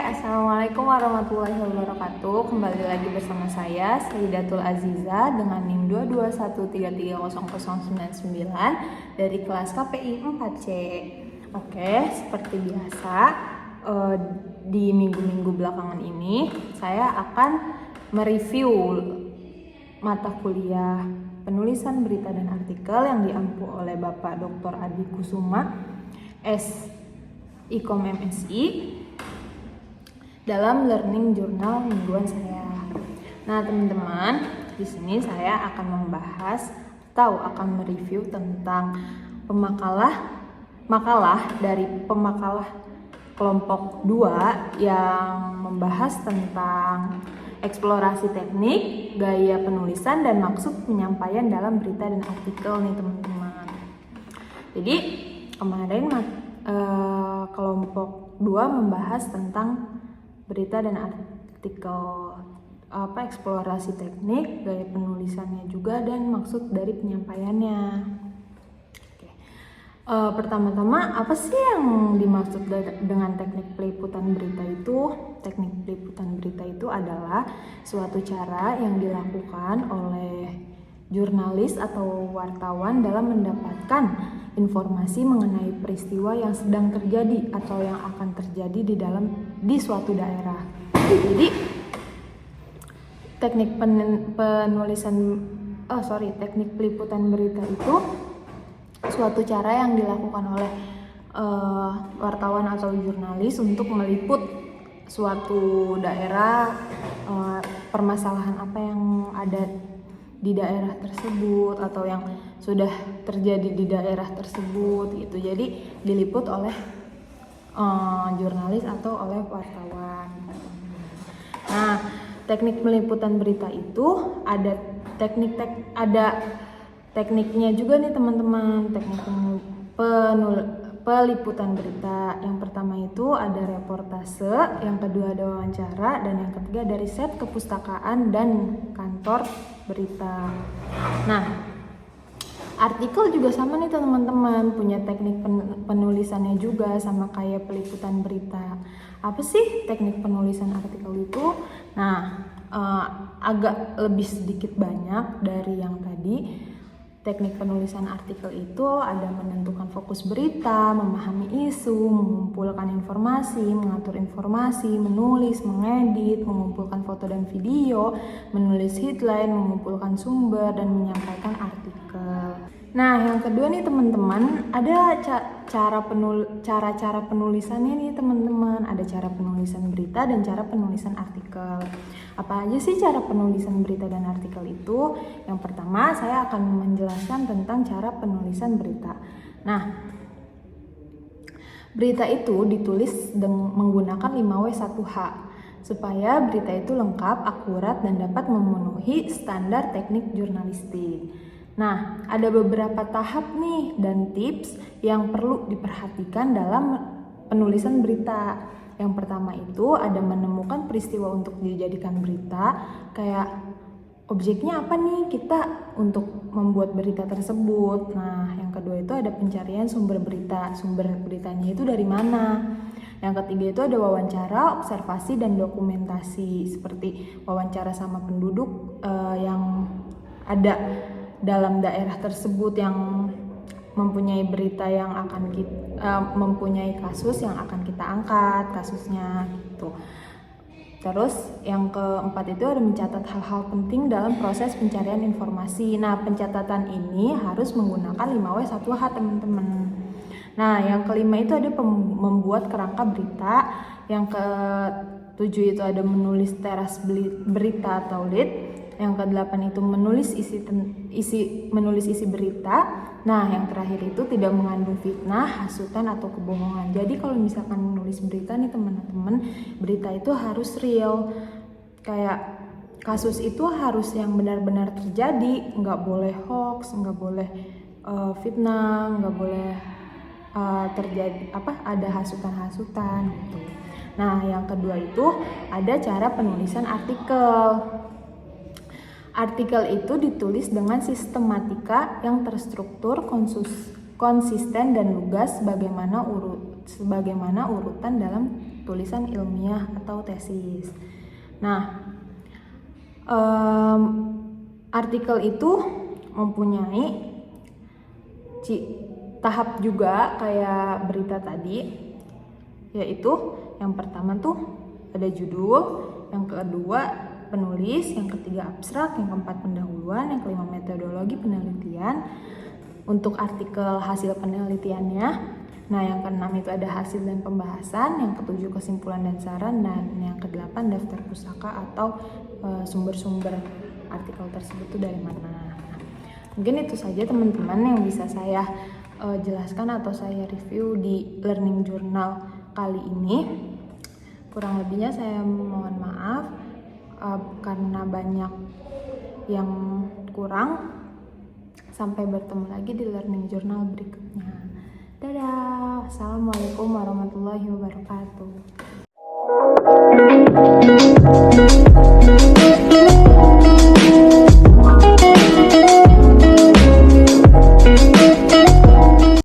Assalamualaikum warahmatullahi wabarakatuh. Kembali lagi bersama saya, Sayyidatul Aziza dengan NIM 221330099 dari kelas KPI 4C. Oke, seperti biasa, di minggu-minggu belakangan ini saya akan mereview mata kuliah penulisan berita dan artikel yang diampu oleh Bapak Dr. Adi Kusuma, Ikom MSI, dalam learning journal mingguan saya. Nah, teman-teman, di sini saya akan membahas atau akan mereview tentang makalah dari pemakalah kelompok 2 yang membahas tentang eksplorasi teknik, gaya penulisan dan maksud penyampaian dalam berita dan artikel nih, teman-teman. Jadi, kemarin kelompok 2 membahas tentang berita dan artikel, eksplorasi teknik, gaya penulisannya juga, dan maksud dari penyampaiannya. Oke. Pertama-tama, apa sih yang dimaksud dengan teknik peliputan berita itu? Teknik peliputan berita itu adalah suatu cara yang dilakukan oleh jurnalis atau wartawan dalam mendapatkan informasi mengenai peristiwa yang sedang terjadi atau yang akan terjadi di suatu daerah. Jadi teknik teknik peliputan berita itu suatu cara yang dilakukan oleh wartawan atau jurnalis untuk meliput suatu daerah, permasalahan apa yang ada di daerah tersebut atau yang sudah terjadi di daerah tersebut gitu. Jadi diliput oleh jurnalis atau oleh wartawan. Nah, teknik peliputan berita itu ada tekniknya juga nih, teman-teman. Teknik peliputan berita. Yang pertama itu ada reportase, yang kedua ada wawancara, dan yang ketiga ada riset kepustakaan dan kantor berita. Nah, artikel juga sama nih, teman-teman, punya teknik penulisannya juga sama kayak peliputan berita. Apa sih teknik penulisan artikel itu? Nah, agak lebih sedikit banyak dari yang tadi. Teknik penulisan artikel itu ada menentukan fokus berita, memahami isu, mengumpulkan informasi, mengatur informasi, menulis, mengedit, mengumpulkan foto dan video, menulis headline, mengumpulkan sumber, dan menyampaikan artikel. Nah, yang kedua nih, teman-teman, ada cara-cara penulisannya nih, teman-teman. Ada cara penulisan berita dan cara penulisan artikel. Apa aja sih cara penulisan berita dan artikel itu? Yang pertama, saya akan menjelaskan tentang cara penulisan berita. Nah, berita itu ditulis menggunakan 5W1H supaya berita itu lengkap, akurat, dan dapat memenuhi standar teknik jurnalistik. Nah, ada beberapa tahap nih dan tips yang perlu diperhatikan dalam penulisan berita. Yang pertama itu ada menemukan peristiwa untuk dijadikan berita, kayak objeknya apa nih kita untuk membuat berita tersebut. Nah, yang kedua itu ada pencarian sumber berita. Sumber beritanya itu dari mana? Yang ketiga itu ada wawancara, observasi, dan dokumentasi, seperti wawancara sama penduduk yang ada dalam daerah tersebut yang mempunyai berita yang akan mempunyai kasus yang akan kita angkat kasusnya gitu. Terus yang keempat itu ada mencatat hal-hal penting dalam proses pencarian informasi. Nah, pencatatan ini harus menggunakan 5W1H, teman-teman. Nah, yang kelima itu ada membuat kerangka berita. Yang ketujuh itu ada menulis teras berita atau lead. Yang ke-8 itu menulis isi berita. Nah, yang terakhir itu tidak mengandung fitnah, hasutan, atau kebohongan. Jadi kalau misalkan menulis berita nih, teman-teman, berita itu harus real. Kayak kasus itu harus yang benar-benar terjadi, nggak boleh hoax, nggak boleh fitnah, nggak boleh terjadi ada hasutan-hasutan gitu. Nah, yang kedua itu ada cara penulisan artikel. Artikel itu ditulis dengan sistematika yang terstruktur, konsisten, dan lugas sebagaimana urutan dalam tulisan ilmiah atau tesis. Nah, artikel itu mempunyai tahap juga kayak berita tadi, yaitu yang pertama tuh ada judul, yang kedua penulis, yang ketiga abstrak, yang keempat pendahuluan, yang kelima metodologi penelitian untuk artikel hasil penelitiannya. Nah, yang keenam itu ada hasil dan pembahasan, yang ketujuh kesimpulan dan saran, dan yang kedelapan daftar pusaka atau sumber-sumber artikel tersebut itu dari mana. Nah, mungkin itu saja teman-teman yang bisa saya jelaskan atau saya review di learning journal kali ini. Kurang lebihnya saya mohon maaf karena banyak yang kurang. Sampai bertemu lagi di learning journal berikutnya. Dadah. Assalamualaikum warahmatullahi wabarakatuh.